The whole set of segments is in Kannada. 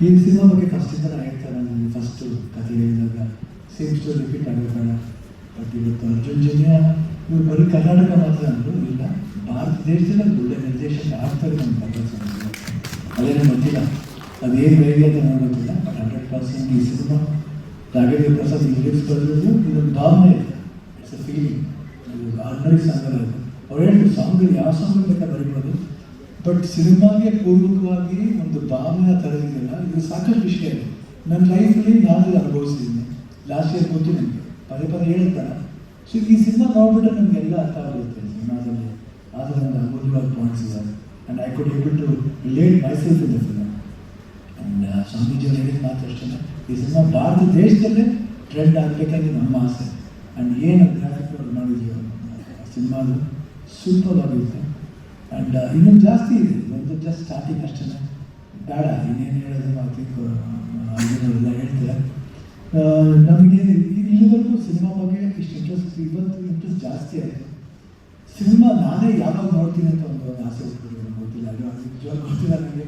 ಈ ಸಿನಿಮಾ ಬಗ್ಗೆ ಫಸ್ಟಿಂದ ಹೇಳ್ತಾರೆ. ನನಗೆ ಫಸ್ಟು ಕಥೆ ಹೇಳಿದಾಗ ಸೇಮ್ ಸ್ಟೋರಿ ರಿಪೀಟ್ ಆಗಬೇಕಲ್ಲ. ಬಟ್ ಇವತ್ತು ಅರ್ಜುನ್ ಜನ್ಯ ಇವ್ರು ಬರೀ ಕರ್ನಾಟಕ ಮಾತ್ರ ಅಂದರು ಇಲ್ಲ, ಭಾರತ ದೇಶದಲ್ಲಿ ಒಳ್ಳೆ ನಿರ್ದೇಶಕ ಆಗ್ತಾರೆ ನಮ್ಮ ಪ್ರಕಾಶ್. ಅದೇನೋ ಗೊತ್ತಿಲ್ಲ, ಅದೇನು ಹೇಗೆ ಅಂತ ನನಗೆ ಗೊತ್ತಿಲ್ಲ. ಬಟ್ 100% ಈ ಸಿನಿಮಾ ರಾಘವೇಂದ್ರ ಪ್ರಸಾದ್ ಲಿರಿಕ್ಸ್ ಬರೆಯೋದು ಇದೊಂದು ಭಾವನೆ ಇದೆ. It's a feeling. Ordinary song ಅಲ್ಲ ಇದು. ಅವ್ರು ಹೇಳಿದ್ರು ಸಾಂಗಲ್ಲಿ ಯಾವ ಸಾಂಗ್ ಬೇಕಾ ಬರೀಬೋದು, ಬಟ್ ಸಿನಿಮಾಗೆ ಪೂರ್ವಕವಾಗಿ ಒಂದು ಭಾವನೆ ತರೋದಿಲ್ಲ. ಇದು ಸಾಕಷ್ಟು ವಿಷಯ ಇದೆ ನನ್ನ ಲೈಫಲ್ಲಿ ನಾನು ಅನುಭವಿಸಿದ್ದೀನಿ. ಲಾಸ್ಟ್ ಇಯರ್ ಗೊತ್ತು ನನಗೆ, ಪದೇ ಪದೇ ಹೇಳ್ತಾರೆ. ಸೊ ಈ ಸಿನಿಮಾ ನೋಡ್ಬಿಟ್ರೆ ನಮಗೆಲ್ಲ ಅರ್ಥ ಆಗುತ್ತೆ ಸಿನಿಮಾದಲ್ಲಿ. ಆ ಥರ ಒಂದು ಅಮೂಲ್ಯವಾದ ಪಾಯಿಂಟ್ಸ್ ಇದೆ. And I could able to relate myself in the film. And ಸ್ವಾಮೀಜಿಯವರು ಹೇಳಿದ ಮಾತು ಅಷ್ಟೇ, ಈ ಸಿನಿಮಾ ಭಾರತ ದೇಶದಲ್ಲೇ ಟ್ರೆಂಡ್ ಆಗಬೇಕಂದ್ರೆ ನಮ್ಮ ಆಸೆ. ಆ್ಯಂಡ್ ಏನು ಗ್ರಾಫಿಕ್ ಮಾಡಿದೆಯೋ ಸಿನಿಮಾದು ಸೂಪರ್ ಆಗಿರುತ್ತೆ. ಆ್ಯಂಡ್ ಇನ್ನೂ ಜಾಸ್ತಿ ಇದೆ, ಒಂದು ಜಸ್ಟ್ ಸ್ಟಾರ್ಟಿಂಗ್ ಅಷ್ಟೇ. ಬೇಡ ಇನ್ನೇನು ಹೇಳೋದು, ಐ ಥಿಂಕ್ ಎಲ್ಲ ಹೇಳ್ತಾರೆ. ನಮಗೆ ಇಲ್ಲಿವರೆಗೂ ಸಿನಿಮಾ ಬಗ್ಗೆ ಇಷ್ಟು ಇಂಟ್ರೆಸ್ಟ್, ಇವತ್ತು ಇಂಟ್ರೆಸ್ಟ್ ಜಾಸ್ತಿ ಆಯಿತು. ಸಿನಿಮಾ ನಾನೇ ಯಾವಾಗ ನೋಡ್ತೀನಿ ಅಂತ ಒಂದು ಆಸೆ ಹುಟ್ಬಿಟ್ಟು ಗೊತ್ತಿಲ್ಲ. ಅದು ನಿಜವಾಗ ಗೊತ್ತಿಲ್ಲ ನನಗೆ.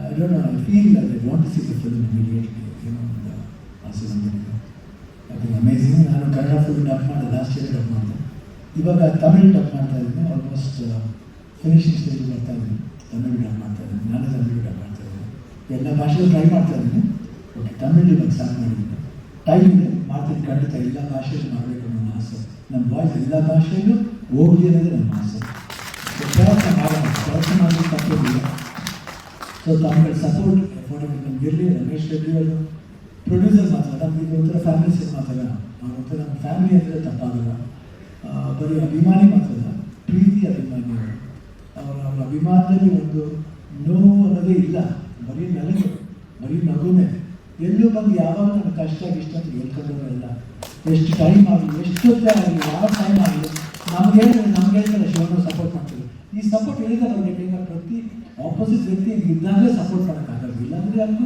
I don't know, I feel I want to see the film immediately. ಏನೋ ಒಂದು ಆಸೆ ಬಂದಿದೆ. ಅದು ಅಮೇಝಿಂಗ್. ನಾನು ಕನ್ನಡ ಫಿಲ್ಮ್ ಡಬ್ ಮಾಡಿದೆ, ಲಾಸ್ಟ್ ಇಯರ್ ಡಬ್ ಮಾಡಿದೆ. ಇವಾಗ ತಮಿಳ್ ಡಬ್ ಮಾಡ್ತಾ ಇದ್ದೀನಿ. ಆಲ್ಮೋಸ್ಟ್ ಫಿನಿಶಿಂಗ್ ಸ್ಟೇಜ್ ಬರ್ತಾ ಇದ್ದೀನಿ. ತಮಿಳ್ ಡಬ್ ಮಾಡ್ತಾ ಇದ್ದೀನಿ, ನಾನು ತಮಿಳ್ ಡಬ್ ಮಾಡ್ತಾ ಇದ್ದೀನಿ. ಎಲ್ಲ ಭಾಷೆಗಳು ಟ್ರೈ ಮಾಡ್ತಾ ಇದ್ದೀನಿ. ಓಕೆ, ತಮಿಳ್ ಇವಾಗ ಸ್ಟಾರ್ಟ್ ಮಾಡಿದ್ದೀನಿ. ಟೈಮ್ ಇದೆ, ಮಾಡ್ತೀನಿ ಖಂಡಿತ. ಎಲ್ಲ ಭಾಷೆಯಲ್ಲಿ ಮಾಡಬೇಕು ನನ್ನ ಆಸೆ. ನಮ್ಮ ವಾಯ್ಸ್ ಎಲ್ಲ ಭಾಷೆಯಲ್ಲೂ ಹೋಗಲಿ ಅನ್ನೋದೇ ನಮ್ಮ ಆಸೆ. ಸೊ ಪ್ರಯತ್ನ ಮಾಡೋಣ, ಪ್ರಯತ್ನ ಮಾಡೋದು ತಪ್ಪೋದಿಲ್ಲ. ಸೊ ತಮಿಳ್ ಸಪೋರ್ಟ್ ನಮ್ಗೆ ಇರಲಿ. ರಮೇಶ್ ರೆಡ್ಡಿ ಅವರು ಪ್ರೊಡ್ಯೂಸರ್ ಮಾತ್ರ, ನಮ್ಗೆ ಒಂಥರ ಫ್ಯಾಮಿಲಿ ಸಿನಿಮಾ ಥರ. ಒಂಥರ ನಮ್ಮ ಫ್ಯಾಮಿಲಿ ಅಂದರೆ ತಪ್ಪಾಗಲ್ಲ. ಬರೀ ಅಭಿಮಾನಿ ಮಾತ್ರ ಅಲ್ಲ, ಪ್ರೀತಿ ಅಭಿಮಾನಿ. ಅವರ ಅಭಿಮಾನದಲ್ಲಿ ಒಂದು ನೋವು ಅನ್ನೋದೇ ಇಲ್ಲ. ಬರೀ ನಲಿಗೆ, ಬರೀ ನಗುನೇ. ಎಲ್ಲೂ ಬಂದು ಯಾವಾಗ ನನ್ನ ಕಷ್ಟ ಇಷ್ಟ ಅಂತ ಹೇಳ್ಕೊಂಡವರೆಲ್ಲ ಎಷ್ಟು ಟೈಮ್ ಆಗಲಿ, ಎಷ್ಟೊತ್ತೇ ಆಗಲಿ, ಯಾವ ಟೈಮ್ ಆಗಲಿ ನಮ್ಗೆ ಹೇಳ್ತಾರೆ ಶಿವನ ಸಪೋರ್ಟ್ ಮಾಡ್ತೀವಿ. ಈ ಸಪೋರ್ಟ್ ಹೇಳಿದ ಬರಬೇಕು. ಈಗ ಪ್ರತಿ ಆಪೋಸಿಟ್ ವ್ಯಕ್ತಿ ಇದ್ದಾಗಲೇ ಸಪೋರ್ಟ್ ಮಾಡೋಕ್ಕಾಗಲ್ಲ. ಇಲ್ಲಾಂದರೆ ಅದಕ್ಕೂ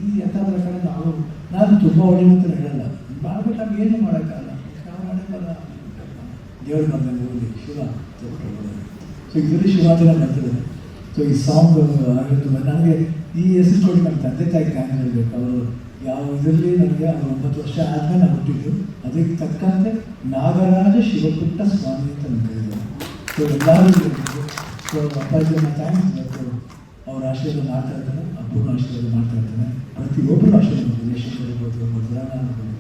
ಈ ಯಥ ಪ್ರಕಾರ ನಾನು ತುಂಬ ಒಳ್ಳೆಯ ಅಂತ ಹೇಳಲ್ಲ. ಮಾಡ್ಬೇಕಾದ್ರೆ ಏನು ಮಾಡೋಕ್ಕಾಗಲ್ಲ. ನಾವು ಮಾಡೋಕ್ಕಲ್ಲ, ದೇವ್ರ ಬಂದಂಗೆ ಹೋಗಿ ಶಿವ ತಗೊಳ್ಳಿ. ಸೊ ಇದರಲ್ಲಿ ಶಿವಾಜನ ಬರ್ತಿದೆ. ಸೊ ಈ ಸಾಂಗ್ ಆಗಿರೋದು ನನಗೆ ಈ ಹೆಸರು ಕೊಡಿ ನಮ್ಮ ತಂದೆ ತಾಯಿ ಥ್ಯಾಂಕ್ಸ್ ಹೇಳಬೇಕು. ಅವರು ಯಾವ ಇದರಲ್ಲಿ ನನಗೆ ಅವರು 9 ವರ್ಷ ಆದಮೇಲೆ ನಾನು ಹುಟ್ಟಿದ್ದು. ಅದಕ್ಕೆ ತಕ್ಕಂತೆ ನಾಗರಾಜ ಶಿವಪುಟ್ಟ ಸ್ವಾಮಿ ಅಂತ ನಾನು ಕರೀತಾರೆ. ಸೊ ಎಲ್ಲರೂ ಸೊ ಅಪ್ಪಾಜಿಯನ್ನ ಥ್ಯಾಂಕ್ಸ್. ಮತ್ತು ಅವ್ರ ಆಶೀರ್ವಾದ ಮಾಡ್ತಾ ಇರ್ತಾನೆ, ಅಪ್ಪನ ಆಶೀರ್ವಾದ ಮಾಡ್ತಾ ಇರ್ತಾನೆ. ಪ್ರತಿಯೊಬ್ಬರು ಆಶೀರ್ವಾದ ರಿಲೇಷನ್ ಇರ್ಬೋದು, ಮಧುರಾನ ಇರ್ಬೋದು,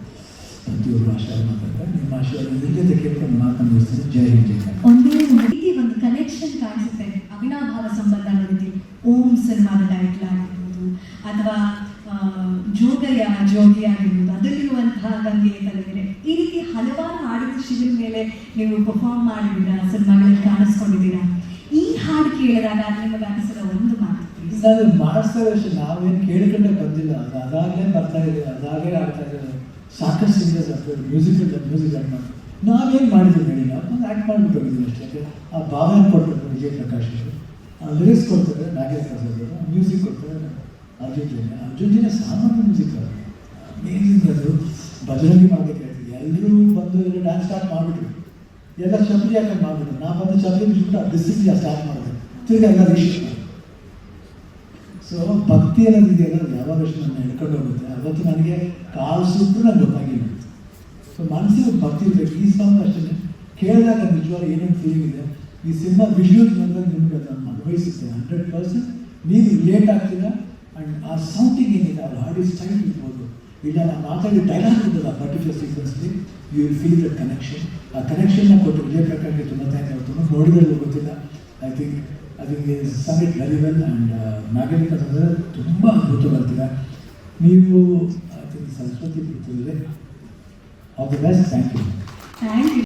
ಪ್ರತಿಯೊಬ್ಬರು ಆಶೀರ್ವಾದ ಮಾಡ್ತಾ ಇರ್ತಾರೆ. ನಿಮ್ಮ ಆಶೀರ್ವಾದ ಇಲ್ಲದೆ ಕೇಳ್ಕೊಂಡು ಮಾತನ್ನು ಮುಗಿಸ್ತೀನಿ. ಜೈ ಹಿಂದ್, ಜೈ ಕನ್ನಡ. ಒಂದು ಕನೆಕ್ಷನ್ ಕಾಣಿಸುತ್ತೆ, ಅವಿನಾಭಾವ ಸಂಬಂಧ ನೋಡಿದ್ದೀವಿ. ಓಂ ಸಿನಿಮಾದ ಟೈಟ್ಲ್ ಆಗಿರ್ಬೋದು, ಅಥವಾ ಜೋಗಯ್ಯ ಜೋಗಿ ಆಗಿರ್ಬೋದು, ಅದರಲ್ಲಿರುವಂತಹ ಗಂಗೆ ತಲೆಗೆರೆ, ಈ ರೀತಿ ಹಲವಾರು ಹಾಡುಗಳು ಶಿವನ ಮೇಲೆ ನೀವು ಪರ್ಫಾರ್ಮ್ ಮಾಡಿದ್ದೀರಾ, ಸಿನಿಮಾಗಳಲ್ಲಿ ಕಾಣಿಸ್ಕೊಂಡಿದ್ದೀರಾ. ಈ ಹಾಡು ಕೇಳಿದಾಗ ನಿಮಗೆ ಅನಿಸಿದ ಒಂದು ಮಾತು ನಾನು ಮಾಡಿಸ್ತಾರೆ ಅಷ್ಟೇ. ನಾವೇನು ಕೇಳ್ಕೊಂಡೆ ಬಂದಿಲ್ಲ, ಅದು ಅದಾಗಲೇ ಬರ್ತಾ ಇದೆ, ಅದಾಗೇ ಆಗ್ತಾ ಇದೆ. ಸಾಕಷ್ಟು ಸಿಂಗರ್ಸ್ ಆಗ್ತದೆ, ಮ್ಯೂಸಿಕ್ ಆ್ಯಕ್ಟ್ ಮಾಡಿ ನಾವೇನು ಮಾಡಿದ್ದೀವಿ ಹೇಳಿ, ನಾವು ಆ್ಯಕ್ಟ್ ಮಾಡಿಬಿಟ್ಟು ಹೋಗಿದ್ದೀವಿ ಅಷ್ಟೇ. ಆ ಭಾವನೆ ಕೊಡ್ತಾರೆ ವಿಜಯ್ ಪ್ರಕಾಶ್ ಅವರು, ಲಿರಿಕ್ಸ್ ಕೊಡ್ತಾರೆ ನಾಗೇಂದ್ರ ಪ್ರಸಾದ್ ಅವರು, ಮ್ಯೂಸಿಕ್ ಕೊಡ್ತಾರೆ ಅರ್ಜುನ್ ಜನ್ಯ ಸಾಮಾನ್ಯ ಮ್ಯೂಸಿಕ್ ಅವರು ಅಮೇಜಿಂಗ್. ಅದು ಬಜರಂಗಿ ಮಾಡಬೇಕು ಹೇಳ್ತೀವಿ. ಎಲ್ಲರೂ ಬಂದು ಎಲ್ಲ ಡ್ಯಾನ್ಸ್ ಸ್ಟಾರ್ಟ್ ಮಾಡಿಬಿಟ್ರು, ಎಲ್ಲ ಚಪ್ಪಲಿ ಹಾಕೊಂಡು ಮಾಡಿಬಿಟ್ರು. ನಾ ಬಂದು ಚಪ್ಪಲಿ ಬಿಟ್ಬಿಟ್ಟು ಆ ಡಿಸಿಪ್ಲಿನ್ ಸ್ಟಾರ್ಟ್ ಮಾಡಿದೆ. ತಿರ್ಗಿ ಎಲ್ಲ ರೀಶ್. ಸೊ ಭಕ್ತಿ ಅನ್ನೋದಿದೆಯಲ್ಲ, ಯಾವಾಗಷ್ಟು ನನ್ನ ಹಿಡ್ಕೊಂಡು ಹೋಗುತ್ತೆ. ಅವತ್ತು ನನಗೆ ಕಾಲು ಸುಟ್ಟು ನಂಗೆ ಗೊತ್ತಾಗಿಲ್ಲ. ಸೊ ಮನಸ್ಸಿಗೆ ಭಕ್ತಿ ಇರಬೇಕು. ಈ ಸಾಂಗ್ ಅಷ್ಟೇ ಕೇಳಿದಾಗ ನಿಜವಾಗ್ಲೂ ಏನೇನು ಫೀಲಿಂಗ್ ಇದೆ. ಈ ಸಿನಿಮಾ ವಿಜುವಲ್ಸ್ ಬಂದಾಗ ನಿಮಗೆ ಅದನ್ನು ಅನ್ವಯಿಸುತ್ತೆ. 100% ನೀವು ರಿಲೇಟ್ ಆಗ್ತೀರಾ. ಆ್ಯಂಡ್ ಆ ಸೌಂಡಿಂಗ್ ಏನಿದೆ, ಅವ್ರ ಹಾಡಿ ಸ್ಟೈಲ್ ಇರ್ಬೋದು, ಇಲ್ಲ ನಾವು ಮಾತಾಡಿ ಡೈಲಾಗ್ ಇರ್ತದೆ ಆ ಪರ್ಟಿಕ್ಯುಲರ್ ಸೀಕ್ವೆನ್ಸ್ಲಿ, you will feel that connection. ಆ ಕನೆಕ್ಷನ್ನ ಕೊಟ್ಟು ವಿಜಯ್ ಪ್ರಕಾಶ್ಗೆ ತುಂಬ ಥ್ಯಾಂಕ್ಸ್. ತುಂಬ ನೋಡಿದ್ರೆ ಗೊತ್ತಿಲ್ಲ. I think sum it very well. And ನಾಗರಿಕ ತುಂಬ ಅದ್ಭುತ ಬರ್ತೀರಾ ನೀವು. ಐ ಥಿಂಕ್ ಸರಸ್ವತಿ ಬಿಡ್ತಿದ್ರೆ all the best. Thank you.